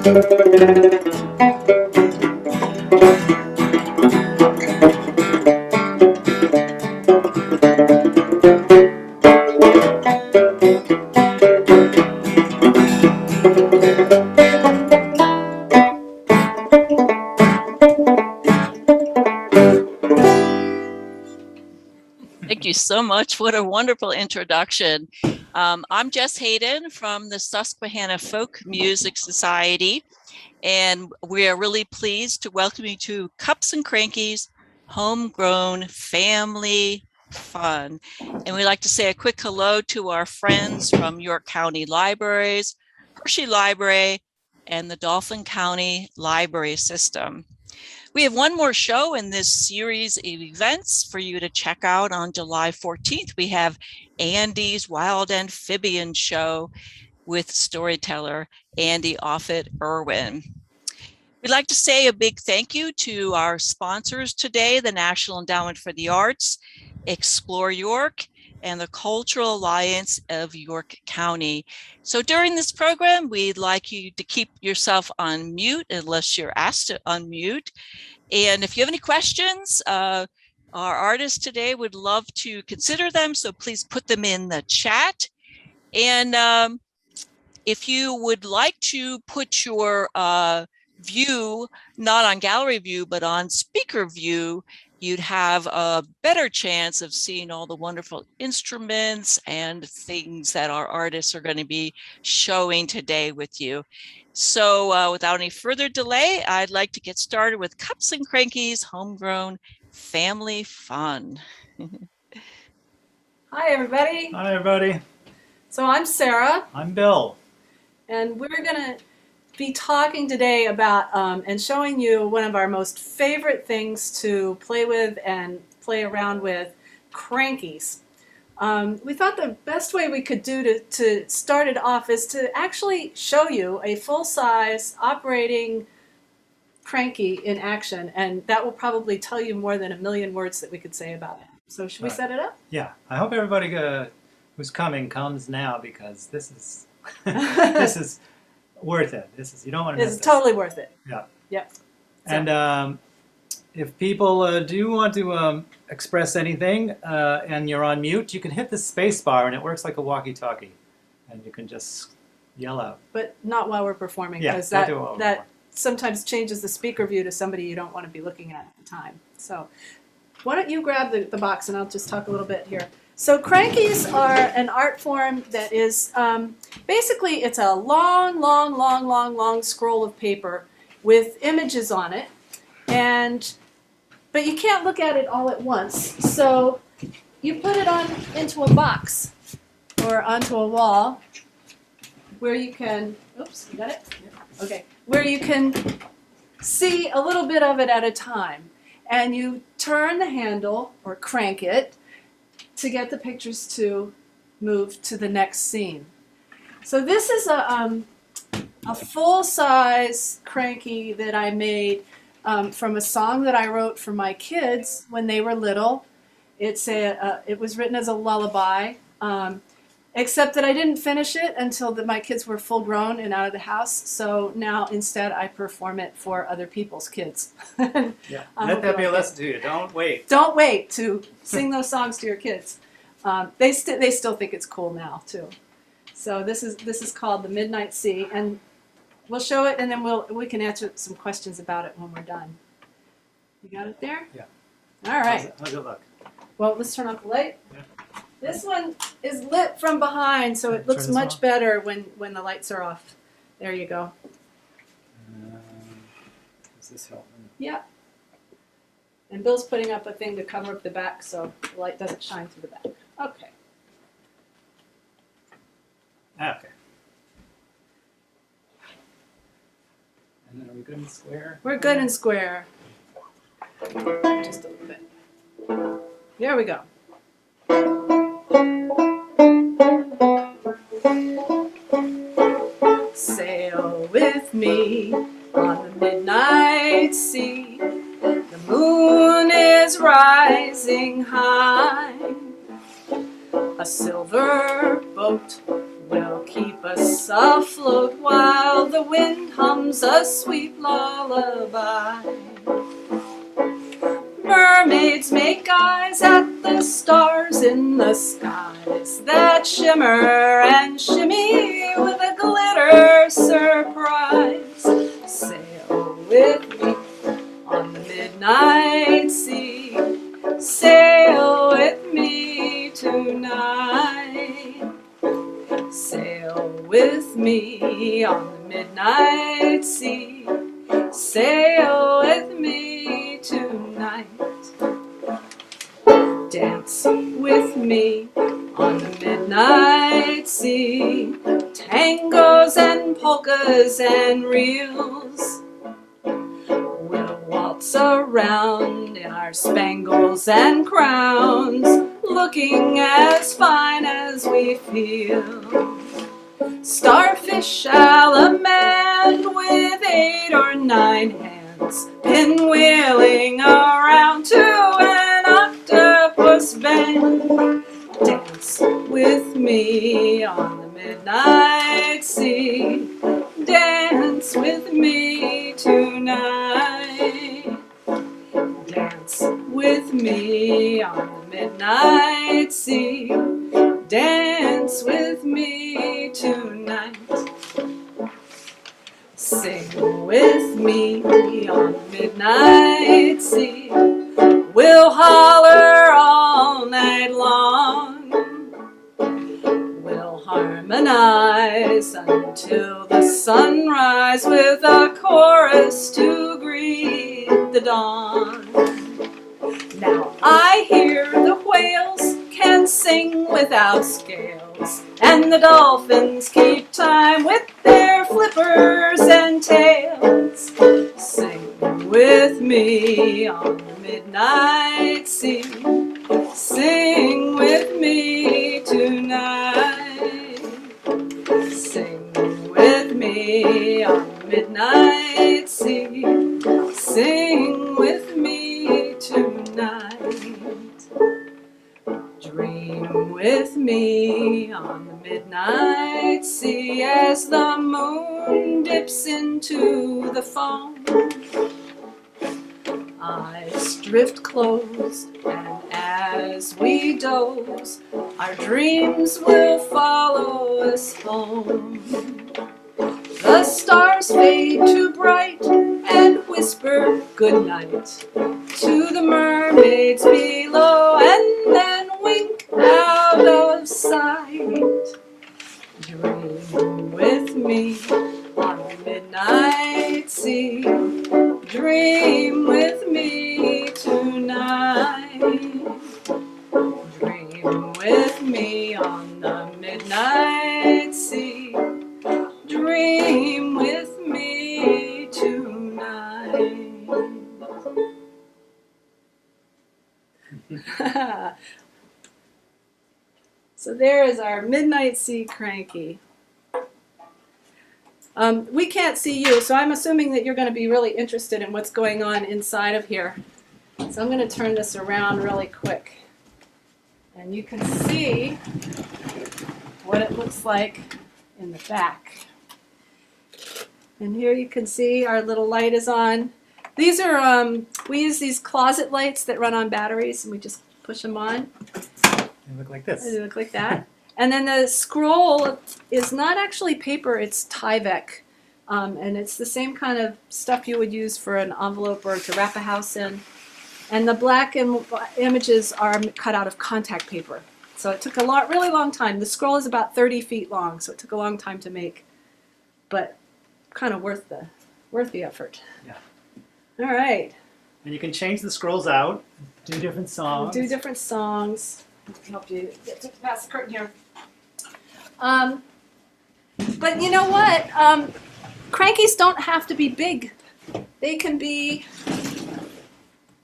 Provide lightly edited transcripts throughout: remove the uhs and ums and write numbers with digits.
Thank you so much. What a wonderful introduction. I'm Jess Hayden from the Susquehanna Folk Music Society, and we are really pleased to welcome you to Cups and Crankies, Homegrown Family Fun. And we'd like to say a quick hello to our friends from York County Libraries, Hershey Library, and the Dauphin County Library System. We have one more show in this series of events for you to check out on July 14th. We have Andy's Wild Amphibian Show with storyteller Andy Offit-Irwin. We'd like to say a big thank you to our sponsors today, the National Endowment for the Arts, Explore York, and the Cultural Alliance of York County. So during this program, we'd like you to keep yourself on mute unless you're asked to unmute. And if you have any questions, our artists today would love to consider them, so please put them in the chat. And if you would like to put your view, not on gallery view, but on speaker view, you'd have a better chance of seeing all the wonderful instruments and things that our artists are going to be showing today with you. So without any further delay, I'd like to get started with Cups and Crankies Homegrown Family Fun. Hi, everybody. Hi, everybody. So I'm Sarah. I'm Bill. And we're going to be talking today about and showing you one of our most favorite things to play with and play around with, crankies. We thought the best way we could do to start it off is to actually show you a full-size operating cranky in action, and that will probably tell you more than a million words that we could say about it. So should we set it up? Yeah, I hope everybody who's coming comes now, because this is this is worth it. You don't want to miss It's totally worth it. Yeah. Yep. So. And if people do want to express anything and you're on mute, you can hit the space bar and it works like a walkie-talkie, and you can just yell out. But not while we're performing, because that sometimes changes the speaker view to somebody you don't want to be looking at the time. So why don't you grab the box and I'll just talk a little bit here. So crankies are an art form that is basically it's a long scroll of paper with images on it, but you can't look at it all at once. So you put it into a box or onto a wall where you can, oops, you got it? Okay, where you can see a little bit of it at a time. And you turn the handle or crank it to get the pictures to move to the next scene. So this is a full-size cranky that I made from a song that I wrote for my kids when they were little. It was written as a lullaby, except that I didn't finish it until my kids were full grown and out of the house. So now instead I perform it for other people's kids. Yeah, let that be a lesson to you. Don't wait. Don't wait to sing those songs to your kids. They still think it's cool now too. So this is called the Midnight Sea, and we'll show it, and then we can answer some questions about it when we're done. You got it there? Yeah. All right. How's it look? Well, let's turn off the light. Yeah. This one is lit from behind, so it looks much better when the lights are off. There you go. Does this help? Yeah. And Bill's putting up a thing to cover up the back so the light doesn't shine through the back. Okay. Okay. And then are we good and square? We're good and square. Just a little bit. There we go. Sail with me on the midnight sea. The moon is rising high. A silver boat will keep us afloat while the wind hums a sweet lullaby. Mermaids make eyes at the stars in the skies that shimmer and shimmy with a glitter surprise. Sail with me on the midnight sea. Sail with me tonight. Sail with me on the midnight sea. Sail with me tonight. Dance with me on the midnight sea. Tangos and polkas and reels. We'll waltz around in our spangles and crowns, looking as fine as we feel. Starfish salamander with 8 or 9 hands, pinwheeling around to an octopus band. Dance with me on the midnight sea. Dance with me tonight. Dance with me on the midnight sea. Dance with me tonight. Sing with me on the midnight sea. We'll holler all night long. We'll harmonize until the sunrise with a chorus to greet the dawn. Now I hear the whales can sing without scales, and the dolphins keep time with their flippers and tails. Sing with me on the midnight sea. Sing with me tonight. Sing with me on the midnight sea. Sing with me tonight. Dream with me on the midnight sea as the moon dips into the foam. Eyes drift closed, and as we doze, our dreams will follow us home. The stars fade too bright and whisper goodnight to the mermaids below, and then wink out of sight. Dream with me on the midnight sea. Dream with me tonight. Dream with me on the midnight sea. Dream with me tonight. So there is our midnight sea cranky. We can't see you, so I'm assuming that you're going to be really interested in what's going on inside of here. So I'm going to turn this around really quick. And you can see what it looks like in the back. And here you can see our little light is on. These are, we use these closet lights that run on batteries, and we just push them on. They look like this. They look like that. And then the scroll is not actually paper, it's Tyvek. And it's the same kind of stuff you would use for an envelope or to wrap a house in. And the black images are cut out of contact paper. So it took a really long time. The scroll is about 30 feet long, so it took a long time to make. But kind of worth the effort. Yeah. All right. And you can change the scrolls out, do different songs. Do different songs. Help you get past the curtain here. But you know what? Crankies don't have to be big. They can be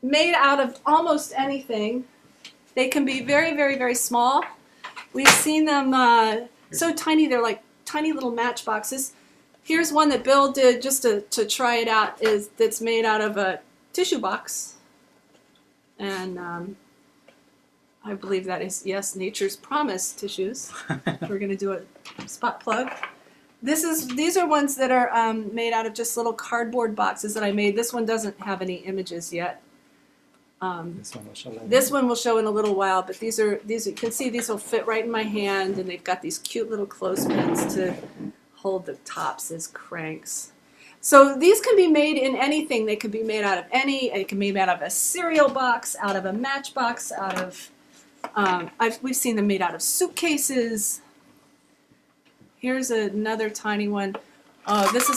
made out of almost anything. They can be very, very, very small. We've seen them so tiny, they're like tiny little matchboxes. Here's one that Bill did just to try it out, that's made out of a tissue box. And I believe that is, yes, Nature's Promise tissues. We're going to do a spot plug. These are ones that are made out of just little cardboard boxes that I made. This one doesn't have any images yet. This one will show later. This one will show in a little while, but these you can see these will fit right in my hand, and they've got these cute little clothespins to hold the tops as cranks. So these can be made in anything. They can be made out of it can be made out of a cereal box, out of a matchbox, out of, we've seen them made out of suitcases. Here's another tiny one. This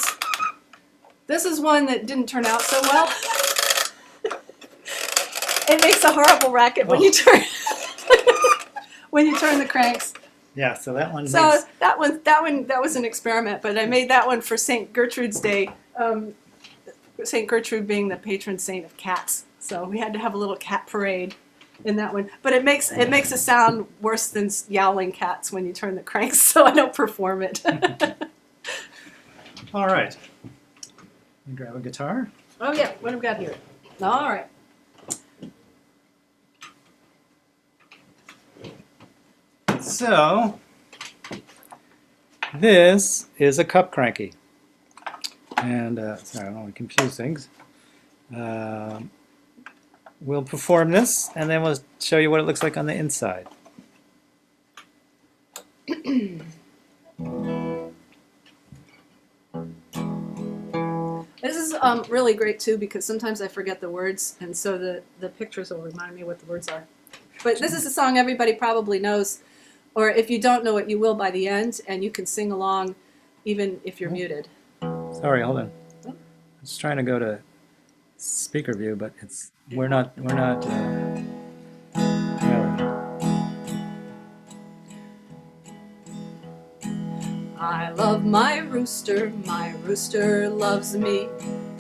is one that didn't turn out so well. It makes a horrible racket when you turn the cranks. Yeah, so that one. So that was an experiment, but I made that one for St. Gertrude's Day. St. Gertrude being the patron saint of cats, so we had to have a little cat parade in that one. But it makes a sound worse than yowling cats when you turn the cranks, so I don't perform it. All right. You grab a guitar. Oh yeah, what have we got here? All right. So, this is a cup cranky. And, sorry, I don't want to confuse things. We'll perform this, and then we'll show you what it looks like on the inside. This is really great too, because sometimes I forget the words, and so the pictures will remind me what the words are. But this is a song everybody probably knows, or if you don't know it, you will by the end, and you can sing along even if you're muted. Sorry, hold on. I'm just trying to go to speaker view, but we're not really. I love my rooster loves me.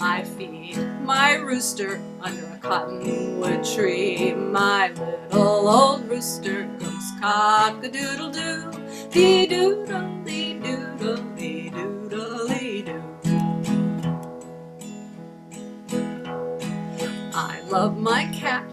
I feed my rooster under a cottonwood tree. My little old rooster goes cock-a-doodle-doo, dee-doodle-dee-doodle, dee-doodle-dee-doo. I love my cat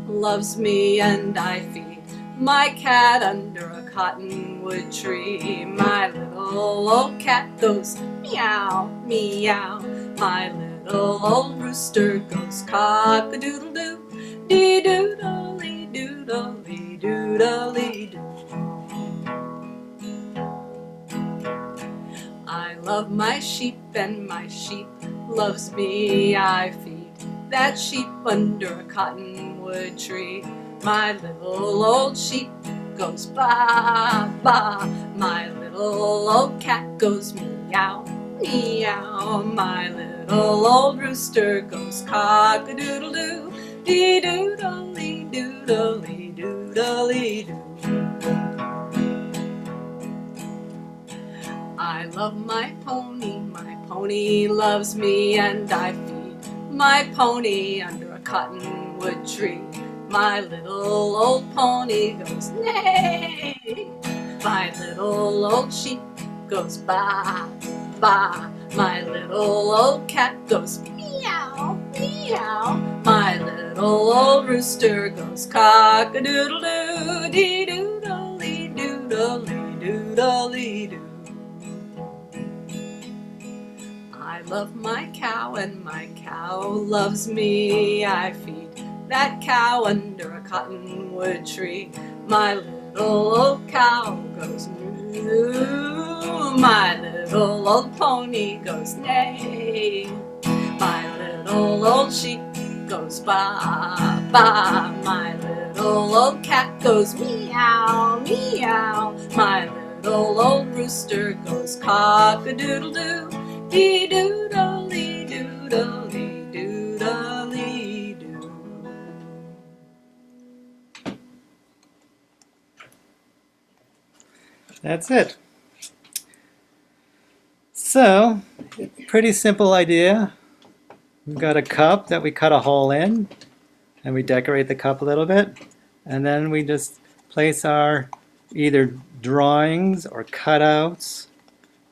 loves me, and I feed my cat under a cottonwood tree. My little old cat goes meow, meow. My little old rooster goes cock-a-doodle-doo, dee-doodle-dee-doodle-dee-doodle-dee-doo. I love my sheep, and my sheep loves me. I feed that sheep under a cottonwood tree. My little old sheep goes ba ba. My little old cat goes meow, meow. My little old rooster goes cock-a-doodle-doo, dee-doodle-dee-doodle-dee-doodle-dee-doo. I love my pony loves me, and I feed my pony under a cottonwood tree. My little old pony goes neigh. My little old sheep goes ba, ba. My little old cat goes meow, meow. My little old rooster goes cock-a-doodle-doo, dee-doodle-dee-doodle-dee-doodle-dee-doo. I love my cow, and my cow loves me. I feed that cow under a cottonwood tree. My little old cow goes moo. My little old pony goes neigh. My little old sheep goes ba, ba. My little old cat goes meow, meow. My little old rooster goes cock-a-doodle-doo, dee-doodle-dee-doodle-dee-doodle-dee-doo. That's it. So, pretty simple idea. We've got a cup that we cut a hole in, and we decorate the cup a little bit, and then we just place our either drawings or cutouts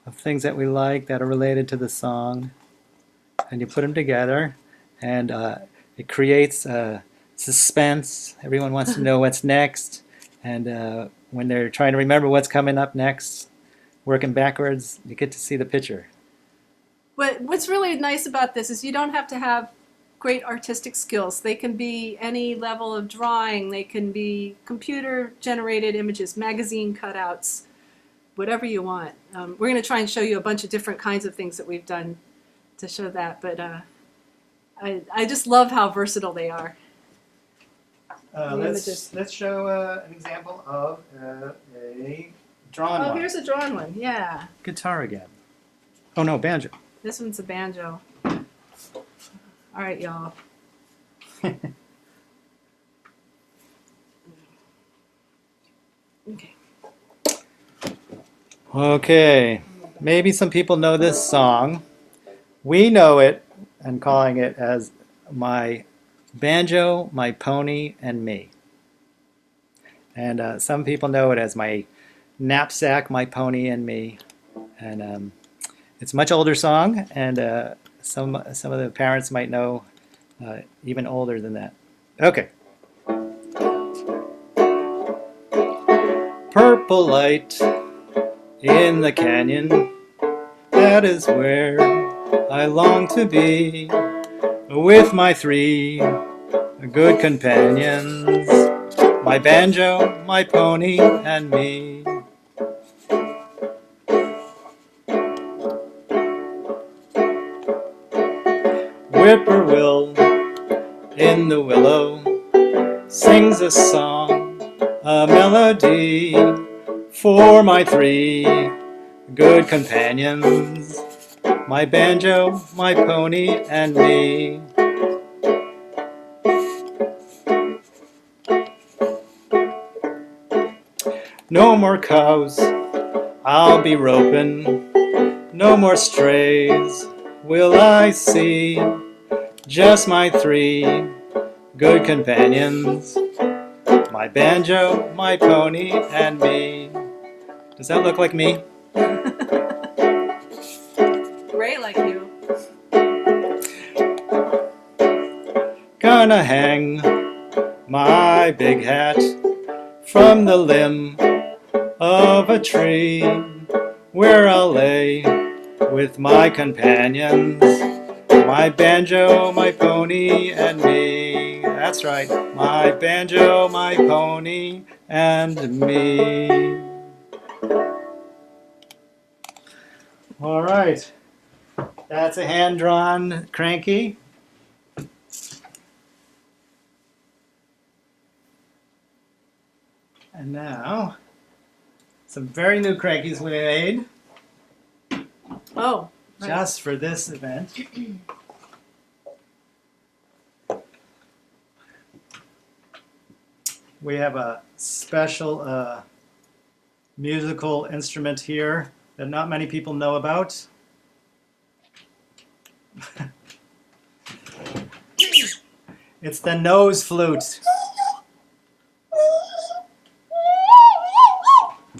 of things that we like that are related to the song, and you put them together, and it creates a suspense. Everyone wants to know what's next. And when they're trying to remember what's coming up next, working backwards, you get to see the picture. What's really nice about this is you don't have to have great artistic skills. They can be any level of drawing. They can be computer-generated images, magazine cutouts, whatever you want. We're going to try and show you a bunch of different kinds of things that we've done to show that. But I just love how versatile they are. Let's show an example of a drawn one. Oh, here's a drawn one. Yeah. Guitar again. Oh no, banjo. This one's a banjo. All right, y'all. Okay. Okay. Maybe some people know this song. We know it and calling it as My Banjo, My Pony, and Me. And some people know it as My Knapsack, My Pony, and Me. And it's a much older song, and some of the parents might know even older than that. Okay. Purple light in the canyon, that is where I long to be, with my 3 good companions, my banjo, my pony, and me. Whippoorwill in the willow sings a song, a melody for my 3 good companions, my banjo, my pony, and me. No more cows, I'll be roping, no more strays will I see, just my 3 good companions, my banjo, my pony, and me. Does that look like me? Gray like you. Gonna hang my big hat from the limb of a tree, where I'll lay with my companions, my banjo, my pony, and me. That's right, my banjo, my pony, and me. All right, that's a hand-drawn cranky. And now, some very new crankies we made Oh. Right. just for this event. We have a special musical instrument here that not many people know about. It's the nose flute.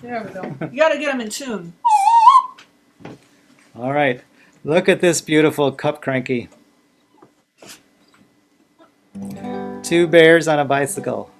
There we go. You got to get them in tune. All right, look at this beautiful cup cranky. 2 bears on a bicycle.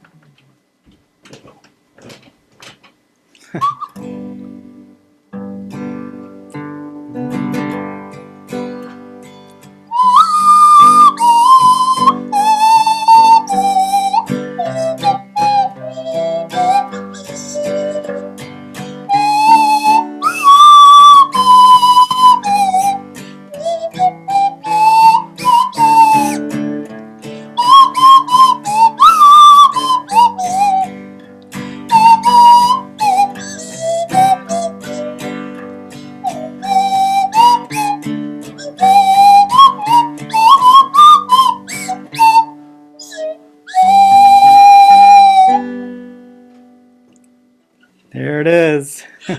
There it is. This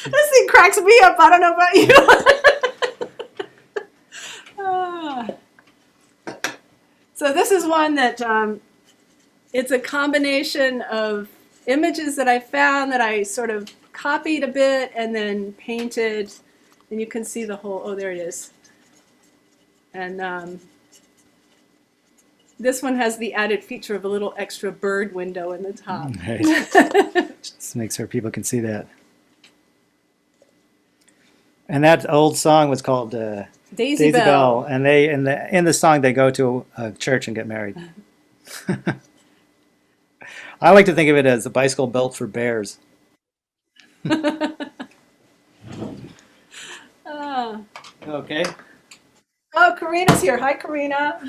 thing cracks me up. I don't know about you. So this is one that it's a combination of images that I found that I sort of copied a bit and then painted, and you can see the whole. Oh, there it is. And This one has the added feature of a little extra bird window in the top. Right. Just make sure people can see that. And that old song was called Daisy Bell. and they in the song they go to a church and get married. I like to think of it as a bicycle built for bears. Okay. Oh, Karina's here. Hi, Karina.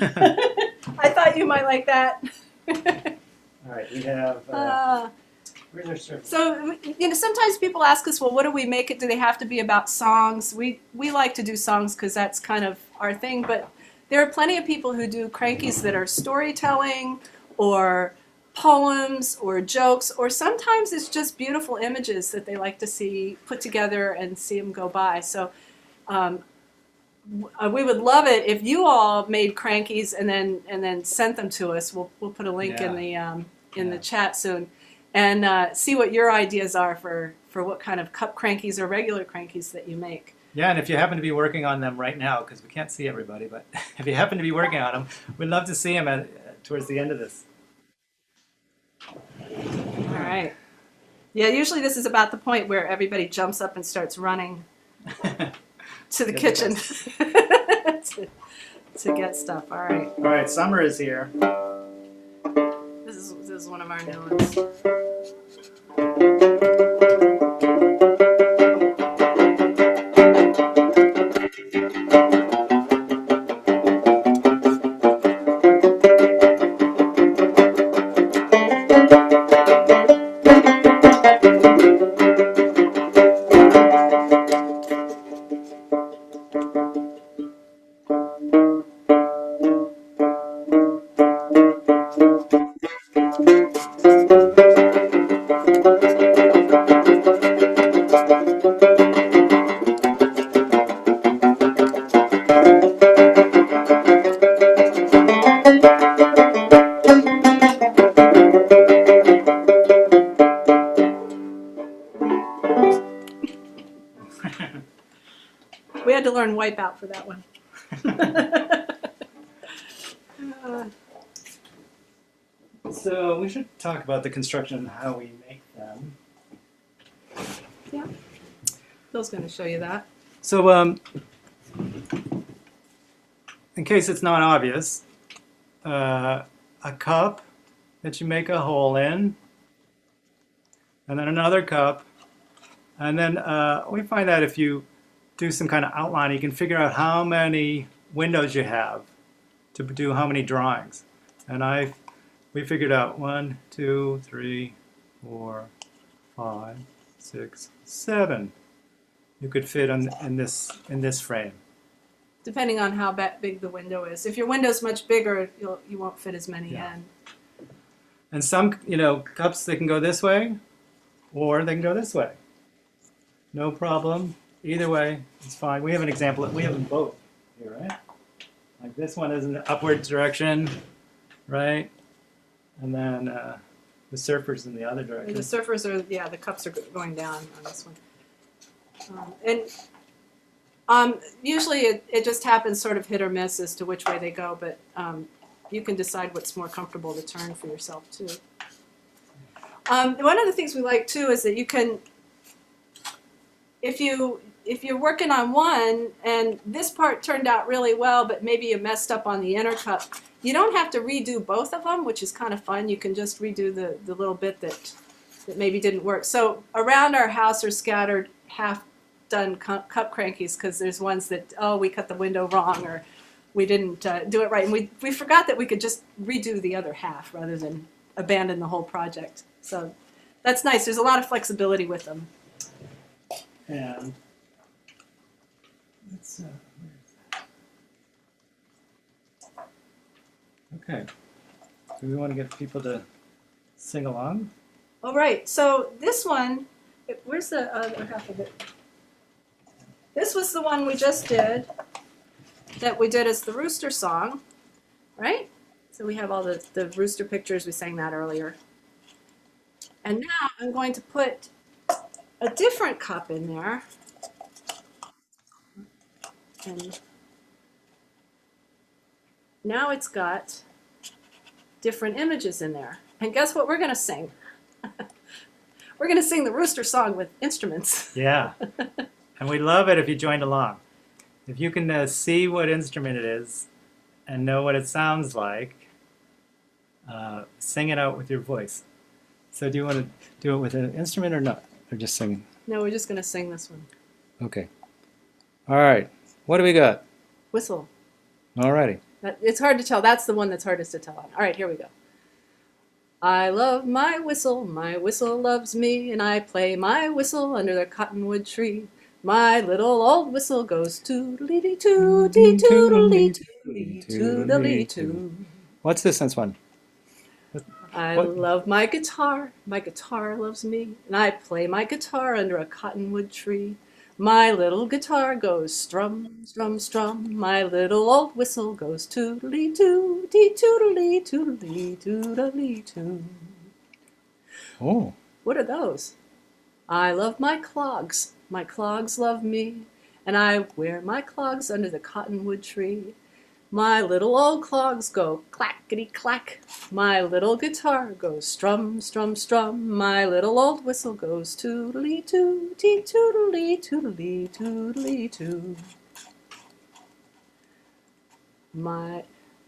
I thought you might like that. All right, we have. Where's our surface? So, sometimes people ask us, well, what do we make it? Do they have to be about songs? We like to do songs because that's kind of our thing, but there are plenty of people who do crankies that are storytelling or poems or jokes, or sometimes it's just beautiful images that they like to see put together and see them go by. So we would love it if you all made crankies and then sent them to us. We'll put a link in the chat soon, and see what your ideas are for what kind of cup crankies or regular crankies that you make. Yeah, and if you happen to be working on them right now, because we can't see everybody, but if you happen to be working on them, we'd love to see them towards the end of this. All right. Yeah, usually this is about the point where everybody jumps up and starts running to the kitchen to get stuff. All right. All right, summer is here. This is one of our new ones. We had to learn Wipeout for that one. So we should talk about the construction and how we make them. Yeah. Bill's going to show you that. So in case it's not obvious, a cup that you make a hole in, and then another cup, and then we find that if you do some kind of outline, you can figure out how many windows you have to do how many drawings. And we figured out 1, 2, 3, 4, 5, 6, 7. You could fit in this frame. Depending on how big the window is. If your window's much bigger, you won't fit as many in. And some, cups, they can go this way, or they can go this way. No problem. Either way, it's fine. We have an example. We have them both here, right? Like this one is in the upward direction, right? And then the surfer's in the other direction. The surfers are, the cups are going down on this one. Usually it just happens sort of hit or miss as to which way they go, but you can decide what's more comfortable to turn for yourself too. One of the things we like too is that you can, if you're working on one and this part turned out really well, but maybe you messed up on the inner cup, you don't have to redo both of them, which is kind of fun. You can just redo the little bit that maybe didn't work. So around our house are scattered half-done cup crankies because there's ones that, we cut the window wrong or we didn't do it right. And we forgot that we could just redo the other half rather than abandon the whole project. So that's nice. There's a lot of flexibility with them. And let's, where is that? Okay. Do we want to get people to sing along? All right. So this one, where's the other half of it? This was the one we just did, that we did as the Rooster Song, right? So we have all the rooster pictures. We sang that earlier. And now I'm going to put a different cup in there. And now it's got different images in there. And guess what we're going to sing? We're going to sing the Rooster Song with instruments. Yeah. And we love it if you joined along. If you can see what instrument it is and know what it sounds like, sing it out with your voice. So do you want to do it with an instrument or not? Or just singing? No, we're just going to sing this one. Okay. All right. What do we got? Whistle. All righty. It's hard to tell. That's the one that's hardest to tell on. All right, here we go. I love my whistle loves me, and I play my whistle under the cottonwood tree. My little old whistle goes toodly-dee-too, dee-toodly-toodly, toodly-too. What's this next one? I What? love my guitar loves me, and I play my guitar under a cottonwood tree. My little guitar goes strum, strum, strum. My little old whistle goes toodly-too, dee-toodly, toodly, toodly-too. Oh. What are those? I love my clogs love me, and I wear my clogs under the cottonwood tree. My little old clogs go clackety-clack. My little guitar goes strum, strum, strum. My little old whistle goes toodly-too, tee-toodly, toodly, toodly-too.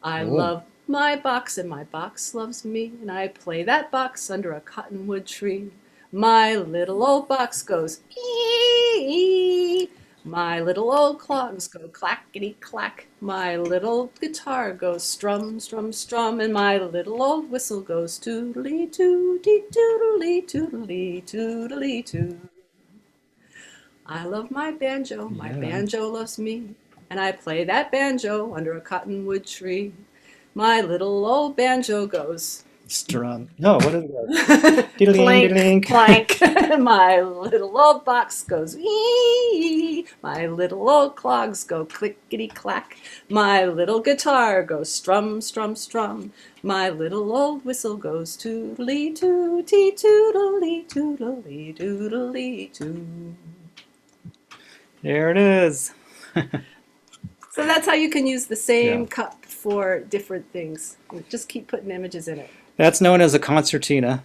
I love my box, and my box loves me, and I play that box under a cottonwood tree. My little old box goes ee. My little old clogs go clackety-clack. My little guitar goes strum, strum, strum. And my little old whistle goes toodly-too, dee-toodly, toodly, toodly-too. I love my banjo loves me. And I play that banjo under a cottonwood tree. My little old banjo goes Strum. No, what is it? clank, clank. My little old box goes ee. My little old clogs go clickety-clack. My little guitar goes strum, strum, strum. My little old whistle goes toodly-too, tee-toodly, toodly, toodly-too. There it is. So that's how you can use the same cup for different things. You just keep putting images in it. That's known as a concertina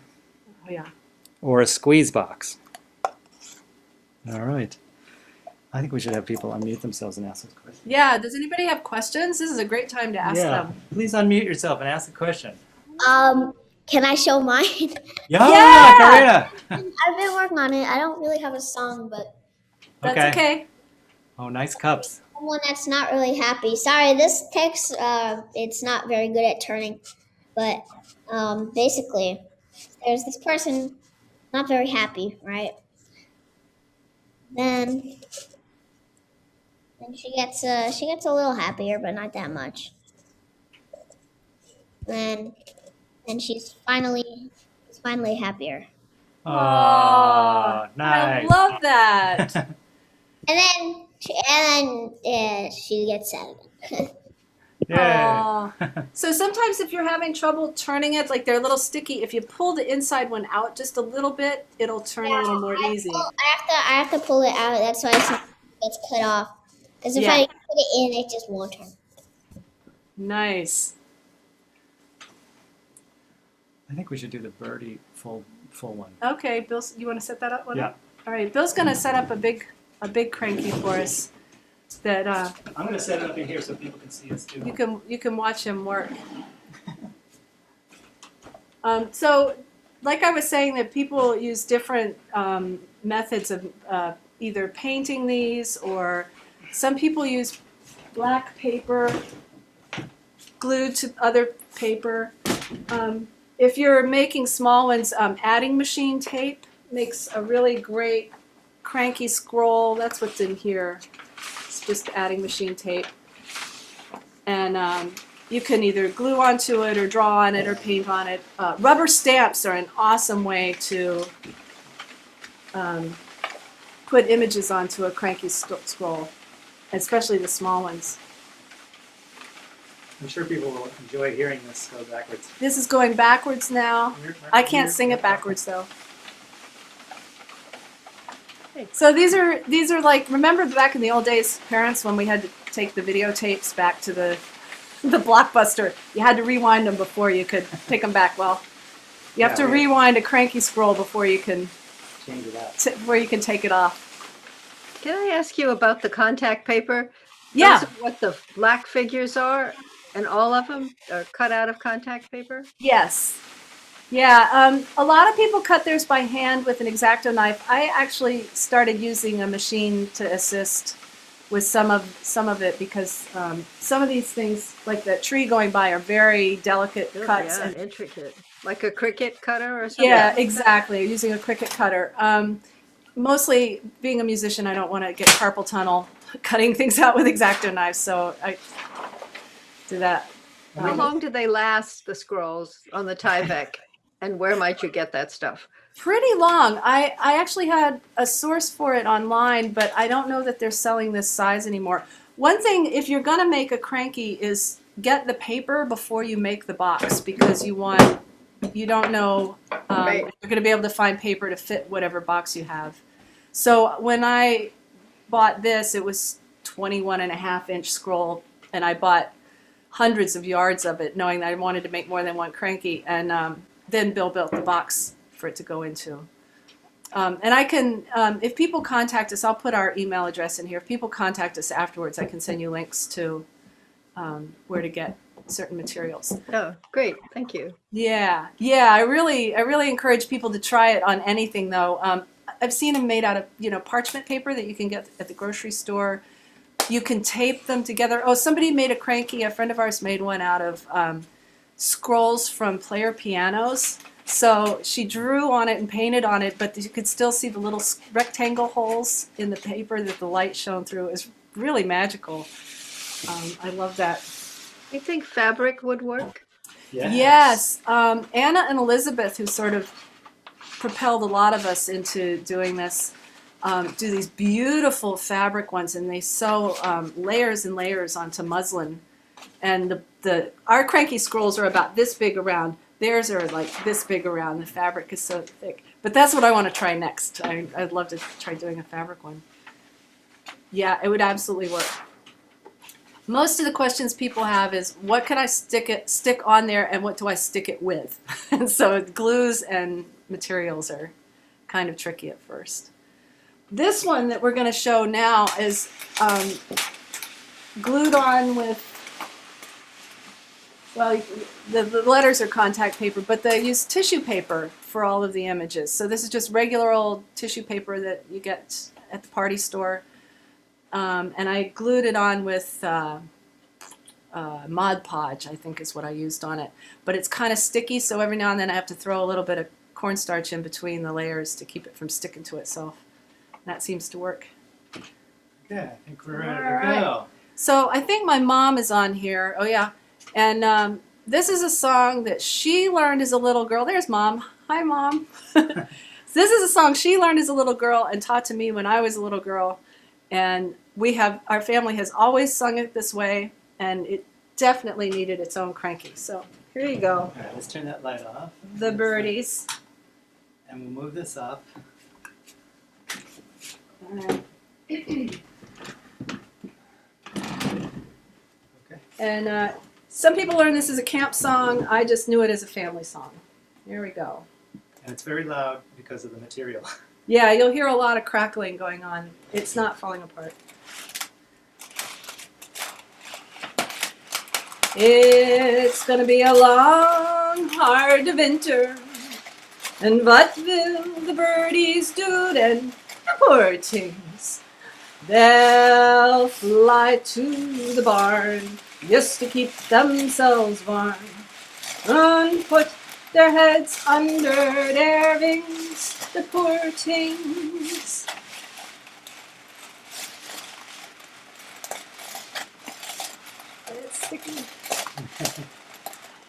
Oh, yeah. or a squeeze box. All right. I think we should have people unmute themselves and ask us questions. Yeah, does anybody have questions? This is a great time to ask them. Please unmute yourself and ask a question. Can I show mine? Yeah, Karina. I've been working on it. I don't really have a song, but That's okay. Oh, nice cups. someone that's not really happy. Sorry, this text, it's not very good at turning, but basically, there's this person not very happy, right? Then she gets a little happier, but not that much. Then she's finally happier. Oh, nice. I love that. And then she gets sad again. Yeah. So sometimes if you're having trouble turning it, like they're a little sticky, if you pull the inside one out just a little bit, it'll turn a little more easy. I have to pull it out. That's why it gets cut off. Because if I put it in, it just won't turn. Nice. I think we should do the birdie full one. Okay, Bill, you want to set that up? Yeah. All right, Bill's going to set up a big cranky for us that I'm going to set it up in here so people can see us too. you can watch him work. So, like I was saying, that people use different methods of either painting these, or some people use black paper glued to other paper. If you're making small ones, adding machine tape makes a really great cranky scroll. That's what's in here. It's just adding machine tape. And you can either glue onto it or draw on it or paint on it. Rubber stamps are an awesome way to put images onto a cranky scroll, especially the small ones. I'm sure people will enjoy hearing this go backwards. This is going backwards now. I can't sing it backwards though. So these are like, remember back in the old days, parents, when we had to take the videotapes back to the the Blockbuster. You had to rewind them before you could pick them back. Well, you have Yeah, to we- rewind a cranky scroll before you can Change it up. take it off. Can I ask you about the contact paper? Yeah. Those are what the black figures are, and all of them are cut out of contact paper? Yes. Yeah. A lot of people cut theirs by hand with an X-Acto knife. I actually started using a machine to assist with some of it because some of these things, like the tree going by, are very delicate Oh, cuts. yeah, And intricate. Like a cricket cutter or something? yeah, exactly. Using a Cricut cutter. Mostly, being a musician, I don't want to get carpal tunnel cutting things out with X-Acto knives, so I do that. How long do they last, the scrolls, on the Tyvek? And where might you get that stuff? Pretty long. I actually had a source for it online, but I don't know that they're selling this size anymore. One thing, if you're going to make a cranky, is get the paper before you make the box, because you don't know Right. if you're going to be able to find paper to fit whatever box you have. So when I bought this, it was 21.5-inch scroll, and I bought hundreds of yards of it, knowing that I wanted to make more than one cranky, and then Bill built the box for it to go into. And I can, if people contact us, I'll put our email address in here. If people contact us afterwards, I can send you links to where to get certain materials. Oh, great. Thank you. Yeah, I really encourage people to try it on anything, though. I've seen them made out of, parchment paper that you can get at the grocery store. You can tape them together. Oh, somebody made a cranky. A friend of ours made one out of scrolls from player pianos. So she drew on it and painted on it, but you could still see the little rectangle holes in the paper that the light shone through. It's really magical. I love that. You think fabric would work? Yes. Anna and Elizabeth, who sort of propelled a lot of us into doing this, do these beautiful fabric ones, and they sew layers and layers onto muslin. And our cranky scrolls are about this big around. Theirs are like this big around. The fabric is so thick. But that's what I want to try next. I'd love to try doing a fabric one. Yeah, it would absolutely work. Most of the questions people have is, what can I stick on there, and what do I stick it with? And so glues and materials are kind of tricky at first. This one that we're going to show now is glued on with, well, the letters are contact paper, but they use tissue paper for all of the images. So this is just regular old tissue paper that you get at the party store. And I glued it on with Mod Podge, I think is what I used on it. But it's kind of sticky, so every now and then I have to throw a little bit of cornstarch in between the layers to keep it from sticking to itself. And that seems to work. Okay, I think we're ready All to right. go. So I think my mom is on here. Oh, yeah. And this is a song that she learned as a little girl. There's Mom. Hi, Mom. This is a song she learned as a little girl and taught to me when I was a little girl. And our family has always sung it this way, and it definitely needed its own cranky. So here you go. All right, let's turn that light off. The birdies. And we'll move this up. Okay. Okay. And some people learn this as a camp song. I just knew it as a family song. Here we go. And it's very loud because of the material. Yeah, you'll hear a lot of crackling going on. It's not falling apart. It's gonna be a long, hard winter. And what will the birdies do then? The poor things. They'll fly to the barn just to keep themselves warm. And put their heads under their wings, the poor things. It's sticky.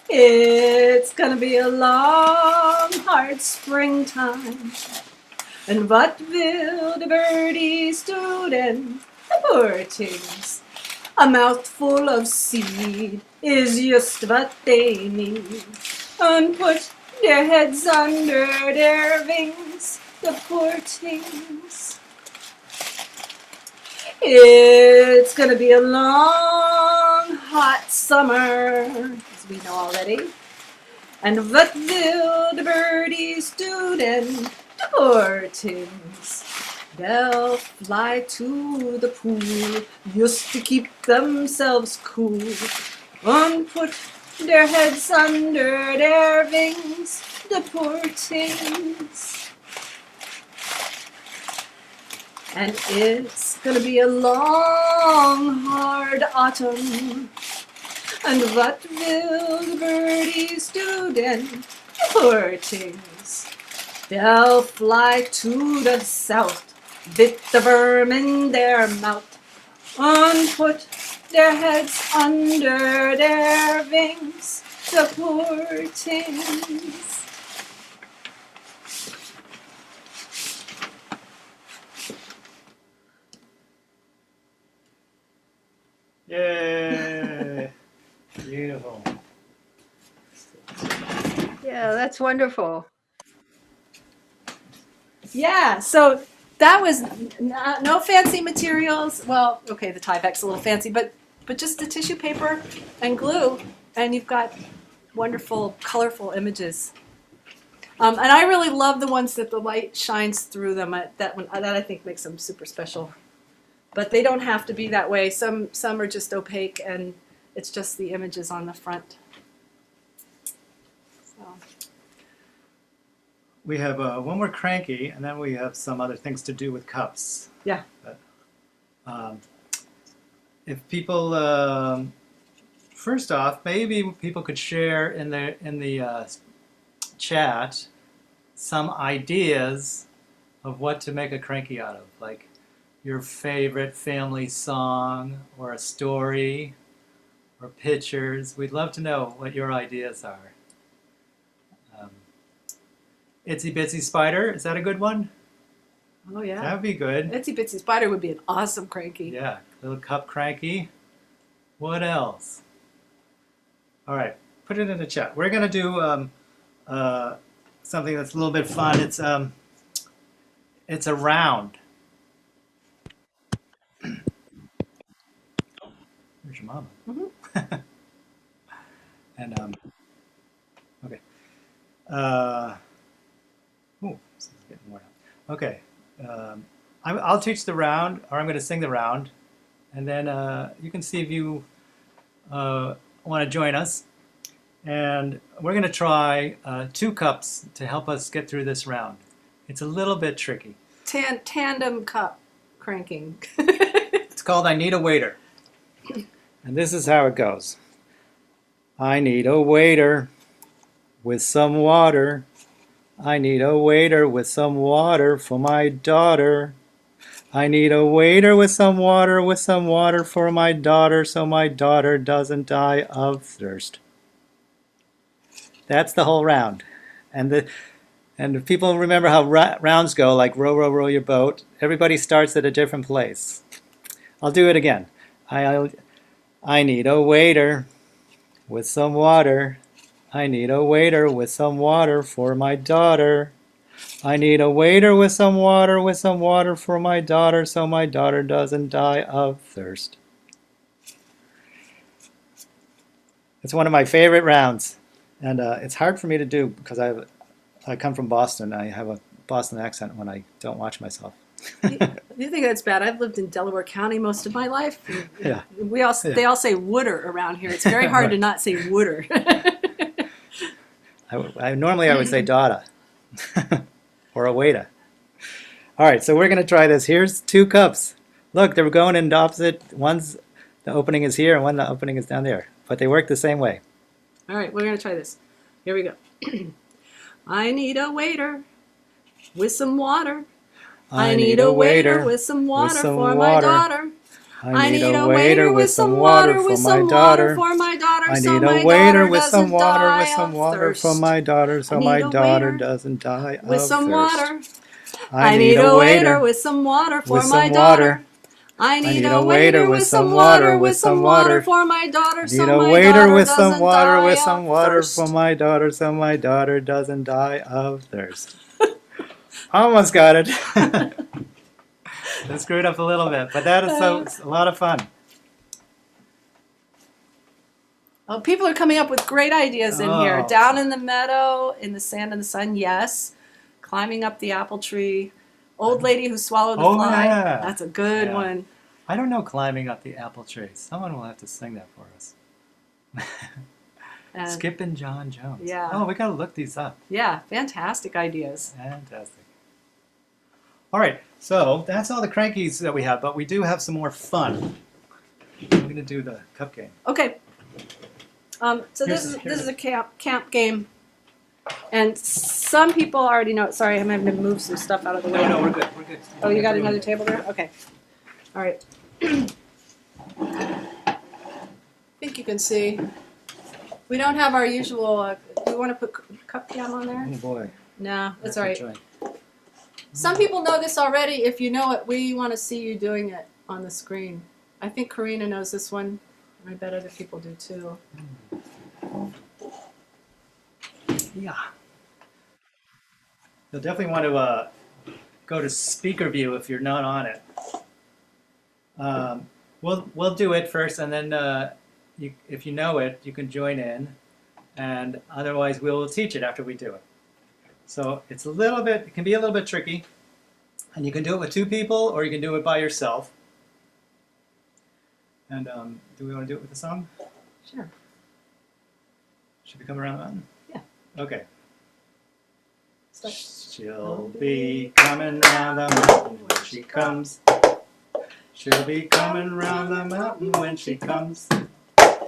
It's gonna be a long, hard springtime. And what will the birdies do then? The poor things. A mouthful of seed is just what they need. And put their heads under their wings, the poor things. It's gonna be a long, hot summer, as we know already. And what will the birdies do then? The poor things. They'll fly to the pool just to keep themselves cool and put their heads under their wings, the poor things. And it's gonna be a long, hard autumn. And what will the birdies do then? The poor things. They'll fly to the south, bit the worm in their mouth, and put their heads under their wings, the poor things. Yay! Beautiful. Yeah, that's wonderful. Yeah, so that was no fancy materials. Well, okay, the Tyvek's a little fancy, but just the tissue paper and glue, and you've got wonderful, colorful images. And I really love the ones that the light shines through them. That I think makes them super special. But they don't have to be that way. Some are just opaque, and it's just the images on the front. So. We have one more cranky, and then we have some other things to do with cups. Yeah. But, if people, first off, maybe people could share in the chat some ideas of what to make a cranky out of, like your favorite family song or a story or pictures. We'd love to know what your ideas are. Itsy Bitsy Spider, is that a good one? Oh yeah. That would be good. Itsy Bitsy Spider would be an awesome cranky. Yeah, little cup cranky. What else? All right, put it in the chat. We're gonna do something that's a little bit fun. It's a round. There's your mama. Mm-hmm. And okay. Oh, this is getting worn out. Okay. I'll teach the round, or I'm going to sing the round, and then you can see if you want to join us. And we're going to try 2 cups to help us get through this round. It's a little bit tricky. Tandem cup cranking. It's called I Need a Waiter. And this is how it goes. I need a waiter with some water. I need a waiter with some water for my daughter. I need a waiter with some water for my daughter, so my daughter doesn't die of thirst. That's the whole round. And if people remember how rounds go, like row, row, row your boat, everybody starts at a different place. I'll do it again. I need a waiter with some water. I need a waiter with some water for my daughter. I need a waiter with some water for my daughter, so my daughter doesn't die of thirst. It's one of my favorite rounds, and it's hard for me to do because I come from Boston. I have a Boston accent when I don't watch myself. You think that's bad? I've lived in Delaware County most of my life. Yeah. They all say wooder around here. It's very hard to not say wooder. Normally I would say daughter or a waiter. All right, so we're going to try this. Here's 2 cups. Look, they're going in the opposite. One's the opening is here, and the opening is down there. But they work the same way. All right, we're going to try this. Here we go. I need a waiter with some water. I need a waiter with some water for my daughter. I need a waiter with some water for my daughter. I need a waiter with some water for my daughter, so my daughter doesn't die of thirst. With some water. I need a waiter with some water for with my some daughter. water. I need a waiter with some water for my daughter, I so need a my waiter daughter with some doesn't water die of thirst. for my daughter, so my daughter doesn't die of thirst. Almost got it. I screwed up a little bit, but that is a lot of fun. Oh, people are coming up with great ideas in here. Oh. Down in the meadow, in the sand and the sun, yes. Climbing up the apple tree. Old lady who swallowed the Oh, fly. yeah. That's a good Yeah. one. I don't know climbing up the apple tree. Someone will have to sing that for us. And Skipping John Jones. Yeah. Oh, we got to look these up. yeah, fantastic ideas. Fantastic. All right, so that's all the crankies that we have, but we do have some more fun. We're going to do the cup game. Okay. So this is a camp game, and some people already know it. Sorry, I'm having to move some stuff out of the way. No, we're good. We're good. Oh, you got another table there? Okay. All right. I think you can see. We don't have our usual. Do you want to put cup cam on there? Oh boy. No, that's That's all a right. joy. Some people know this already. If you know it, we want to see you doing it on the screen. I think Karina knows this one. I bet other people do too. Yeah. You'll definitely want to go to speaker view if you're not on it. We'll do it first, and then if you know it, you can join in, and otherwise we'll teach it after we do it. So it can be a little bit tricky, and you can do it with two people, or you can do it by yourself. And do we want to do it with a song? Sure. Should we come around the mountain? Yeah. Okay. Start. She'll be coming round the mountain when she comes. She'll be coming round the mountain when she comes.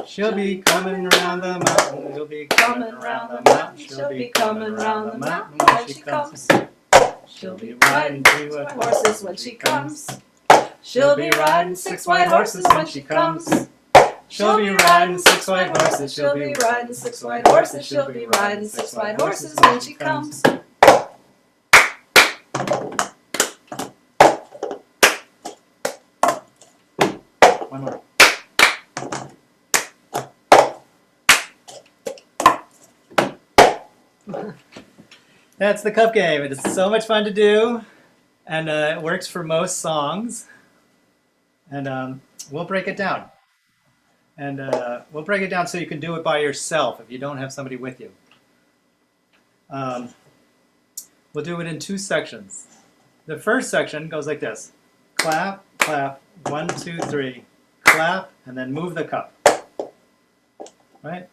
She'll be coming round the mountain. She'll be coming round the mountain. She'll be coming round the mountain when she comes. She'll be riding 2 white Horses when she comes. She'll be riding 6 white horses when she comes. She'll be riding 6 white horses. She'll be riding 6 white horses. She'll be riding 6 white horses when she comes. One more. That's the cup game. It is so much fun to do, and it works for most songs. And we'll break it down. And we'll break it down so you can do it by yourself if you don't have somebody with you. We'll do it in 2 sections. The first section goes like this. Clap, clap, 1, 2, 3, clap, and then move the cup. Right?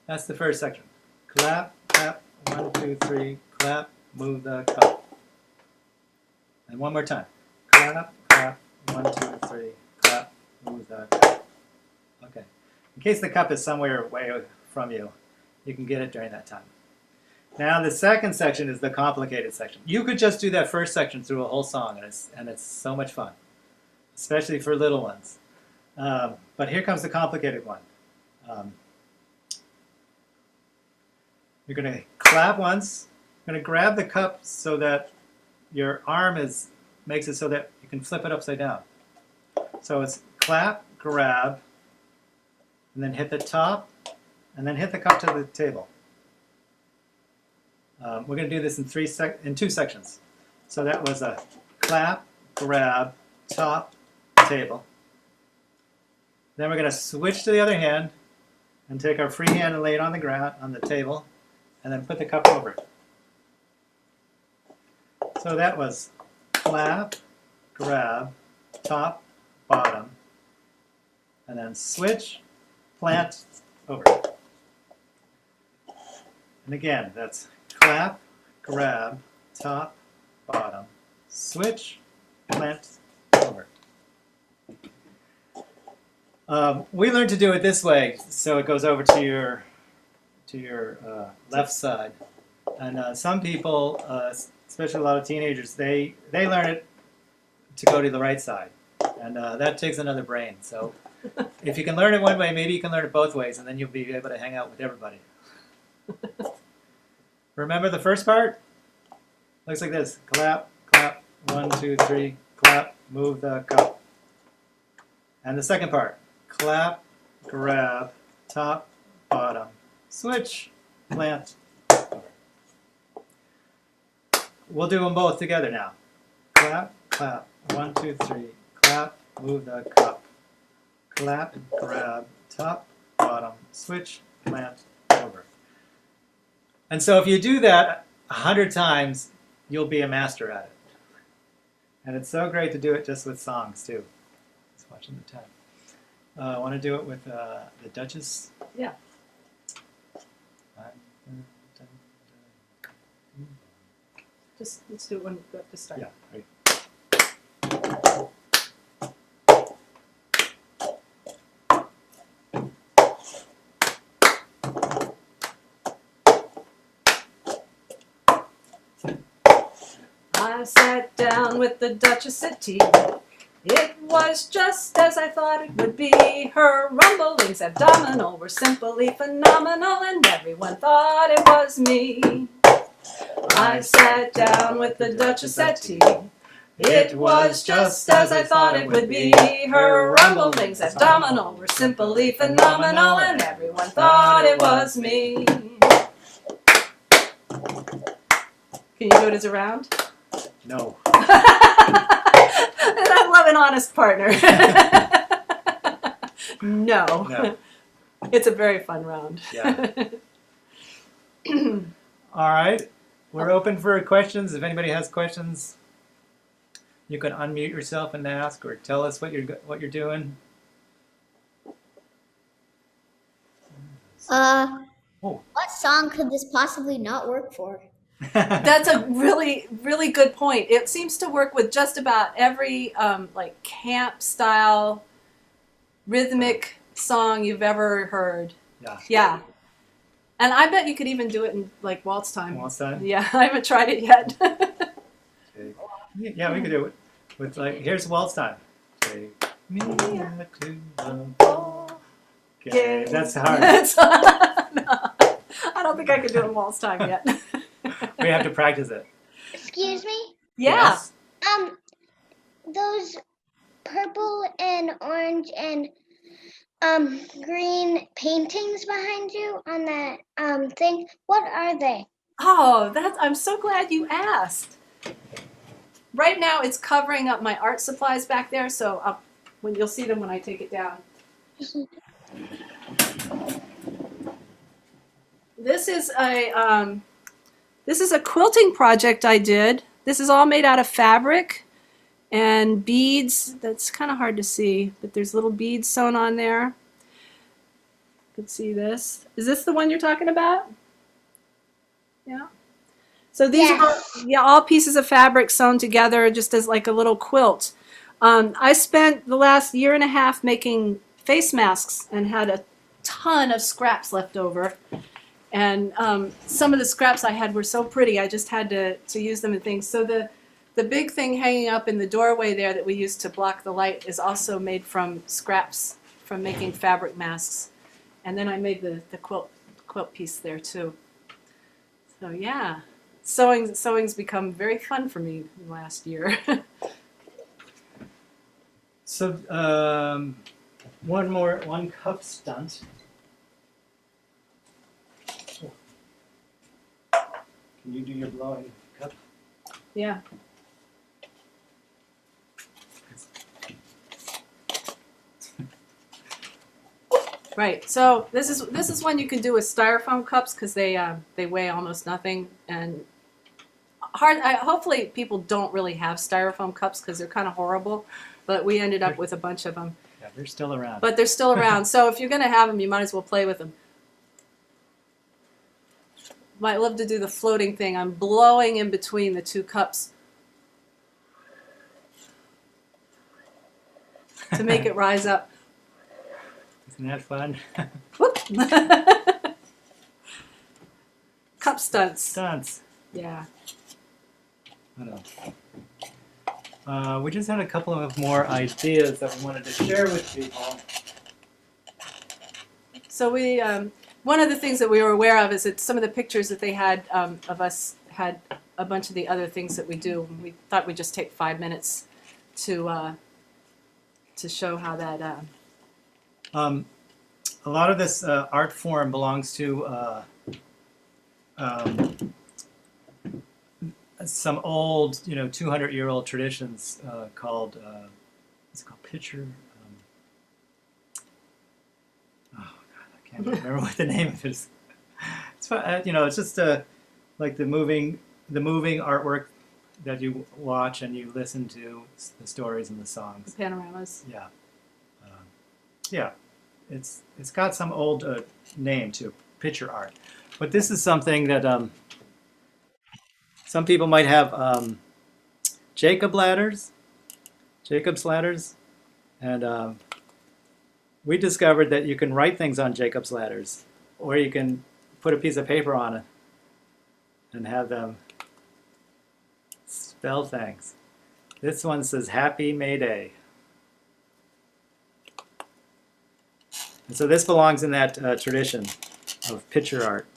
That's the first section. Clap, clap, 1, 2, 3, clap, move the cup. And one more time. Clap, clap, 1, 2, 3, clap, move the cup. Okay. In case the cup is somewhere away from you, you can get it during that time. Now the second section is the complicated section. You could just do that first section through a whole song, and it's so much fun, especially for little ones. But here comes the complicated one. You're going to clap once. You're going to grab the cup so that your arm makes it so that you can flip it upside down. So it's clap, grab, and then hit the top, and then hit the cup to the table. We're going to do this in 2 sections. So that was a clap, grab, top, table. Then we're going to switch to the other hand and take our free hand and lay it on the ground, on the table, and then put the cup over it. So that was clap, grab, top, bottom, and then switch, plant, over. And again, that's clap, grab, top, bottom, switch, plant, over. We learned to do it this way, so it goes over to your left side. And some people, especially a lot of teenagers, they learn it to go to the right side, and that takes another brain. So if you can learn it one way, maybe you can learn it both ways, and then you'll be able to hang out with everybody. Remember the first part? Looks like this. Clap, clap, 1, 2, 3, clap, move the cup. And the second part. Clap, grab, top, bottom, switch, plant, over. We'll do them both together now. Clap, clap, 1, 2, 3, clap, move the cup. Clap, grab, top, bottom, bottom, switch, plant, over. And so if you do that 100 times, you'll be a master at it. And it's so great to do it just with songs too. Just watching the time. I want to do it with the Duchess. Yeah. Just let's do it when we go up to start. Yeah, right. I sat down with the Duchess at tea. It was just as I thought it would be. Her rumblings abdominal were simply phenomenal, and everyone thought it was me. I sat down with the Duchess at tea. It was just as I thought it would be. Her rumblings abdominal were simply phenomenal, and everyone thought it was me. Can you do it as a round? No. And I love an honest partner. No. No. It's a very fun round. Yeah. All right. We're open for questions. If anybody has questions, you can unmute yourself and ask, or tell us what you're doing. What song could this possibly not work for? That's a really, really good point. It seems to work with just about every like camp style rhythmic song you've ever heard. Yeah. Yeah. And I bet you could even do it in like waltz time. Waltz time? Yeah, I haven't tried it yet. Okay. Yeah, we could do it with like, here's waltz time. Take me to the ball. Okay, that's hard. No, I don't think I could do it in waltz time yet. We have to practice it. Excuse me? Yeah. Yes. Those purple and orange and green paintings behind you on that thing, what are they? Oh, I'm so glad you asked. Right now it's covering up my art supplies back there, so when you'll see them when I take it down. This is a quilting project I did. This is all made out of fabric and beads. That's kind of hard to see, but there's little beads sewn on there. You can see this. Is this the one you're talking about? Yeah. So these are all pieces of fabric sewn together just as like a little quilt. I spent the last year and a half making face masks and had a ton of scraps left over. And some of the scraps I had were so pretty, I just had to use them in things. So the big thing hanging up in the doorway there that we used to block the light is also made from scraps from making fabric masks. And then I made the quilt piece there too. So yeah, sewing's become very fun for me last year. So one cup stunt. Can you do your blowing cup? Yeah. Right. So this is one you can do with styrofoam cups because they weigh almost nothing and hopefully people don't really have styrofoam cups because they're kind of horrible, but we ended up with a bunch of them. Yeah, they're still around. But they're still around. So if you're going to have them, you might as well play with them. Might love to do the floating thing. I'm blowing in between the two cups to make it rise up. Isn't that fun? Whoop. Cup stunts. Stunts. Yeah. I don't know. We just had a couple of more ideas that we wanted to share with people. So we, one of the things that we were aware of is that some of the pictures that they had of us had a bunch of the other things that we do. We thought we'd just take 5 minutes to show how that. A lot of this art form belongs to some old, 200-year-old traditions called, what's it called, picture? Oh God, I can't even remember what the name of it is. It's fun, you know, it's just like the moving artwork that you watch and you listen to the stories and the The songs. panoramas. Yeah, yeah. It's got some old name too, picture art. But this is something that some people might have Jacob's ladders, and we discovered that you can write things on Jacob's ladders, or you can put a piece of paper on it and have them spell things. This one says Happy May Day. And so this belongs in that tradition of picture art.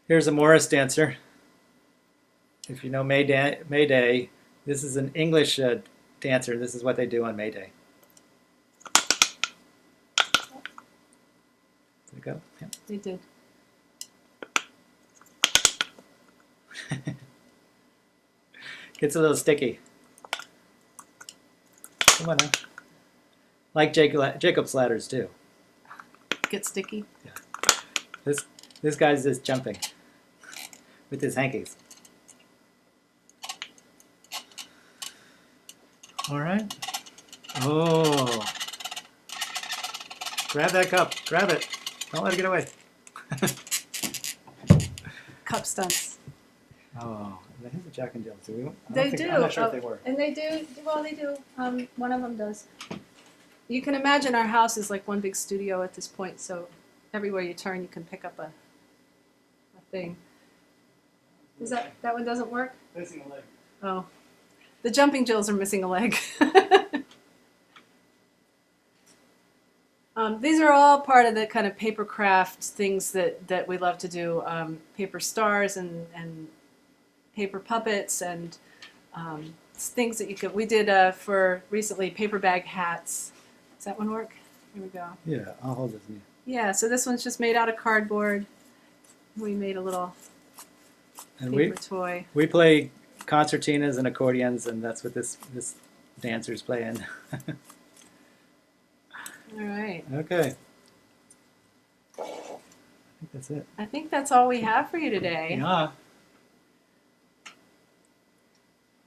Here's a Morris dancer. If you know May Day, this is an English dancer. This is what they do on May Day. Did it go? Yeah. They did. Gets a little sticky. Come on now. Like Jacob's ladders too. Get sticky. This guy's just jumping with his hankies. All right. Oh. Grab that cup. Grab it. Don't let it get away. Cup stunts. Oh, here's a Jack and Jill. They do. I'm not sure if they were. And they do. Well, they do. One of them does. You can imagine our house is like one big studio at this point. So everywhere you turn, you can pick up a thing. Is that one doesn't work? Missing a leg. Oh, the jumping Jills are missing a leg. These are all part of the kind of paper craft things that we love to do. Paper stars and paper puppets and things that you could. We did for recently paper bag hats. Does that one work? Here we go. Yeah, I'll hold it for you. Yeah, so this one's just made out of cardboard. We made a little And paper toy. we play concertinas and accordions, and that's what this dancer's playing. All right. Okay. I think that's it. I think that's all we have for you today. Yeah.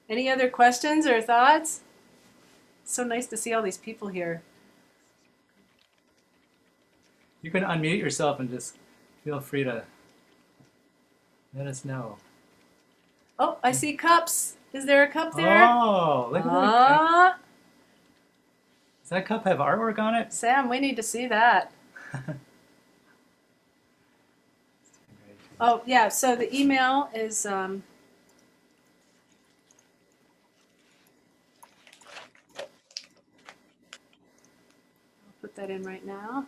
Any other questions or thoughts? It's so nice to see all these people here. You can unmute yourself and just feel free to let us know. Oh, I see cups. Is there a cup there? Oh, look at that. Ah, Does that cup have artwork on it? Sam, we need to see that. Oh, yeah, so the email is I'll put that in right now.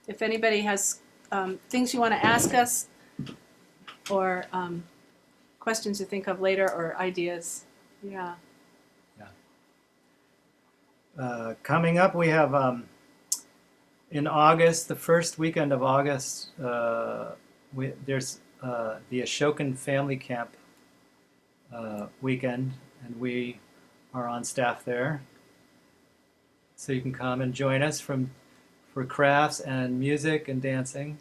If anybody has things you want to ask us or questions you think of later or ideas, yeah. Coming up, we have in August, the first weekend of August, there's the Ashokan Family Camp weekend, and we are on staff there. So you can come and join us for crafts and music and dancing.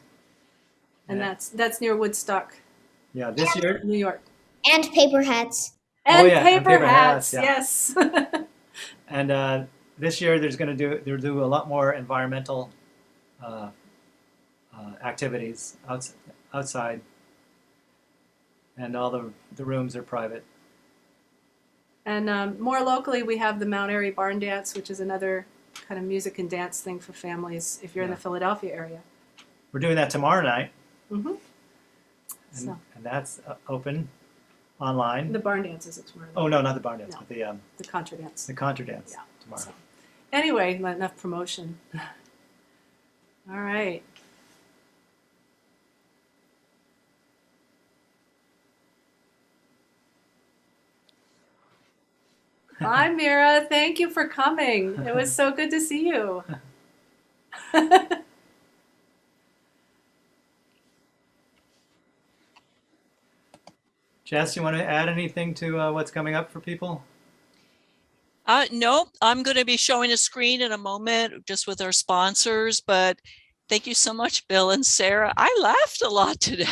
And that's near Woodstock, Yeah, this year. New York. And paper hats. And yeah, and paper paper hats, hats, yes. And this year they'll do a lot more environmental activities outside, and all the rooms are private. And more locally, we have the Mount Airy Barn Dance, which is another kind of music and dance thing for families if you're in the Philadelphia area. We're doing that tomorrow night, Mm-hmm. and that's open online. The barn dance is tomorrow. Oh no, not the barn dance, No. but The contra dance. the contra dance Yeah. tomorrow. So, anyway, enough promotion. All right. Bye, Mira. Thank you for coming. It was so good to see you. Jess, you want to add anything to what's coming up for people? Nope, I'm going to be showing a screen in a moment just with our sponsors, but thank you so much, Bill and Sarah. I laughed a lot today.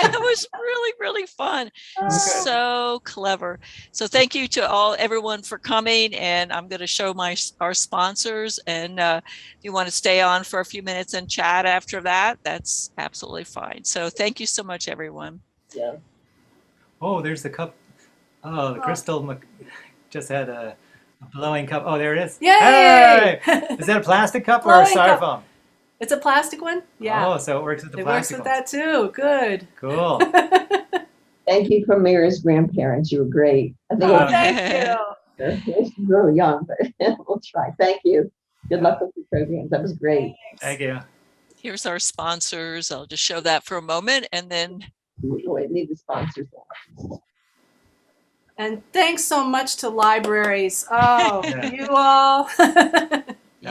It was really, really fun. So clever. So thank you to everyone for coming, and I'm going to show our sponsors, and if you want to stay on for a few minutes and chat after that, that's absolutely fine. So thank you so much, everyone. Yeah. Oh, there's the cup. Oh, the crystal just had a blowing cup. Oh, there it is. Yay! Hey! Is that a plastic cup or a Blowing cup. styrofoam? It's a plastic one? Yeah. Oh, so it works with the it works plastic with ones. that too. Good. Cool. Thank you from Mira's grandparents. You were great. I think Oh, thank you. she's really young, but we'll try. Thank you. Good luck with the programs. That was great. Thank you. Here's our sponsors. I'll just show that for a moment, and then We need the sponsors. And thanks so much to libraries. Oh, Yeah. you all.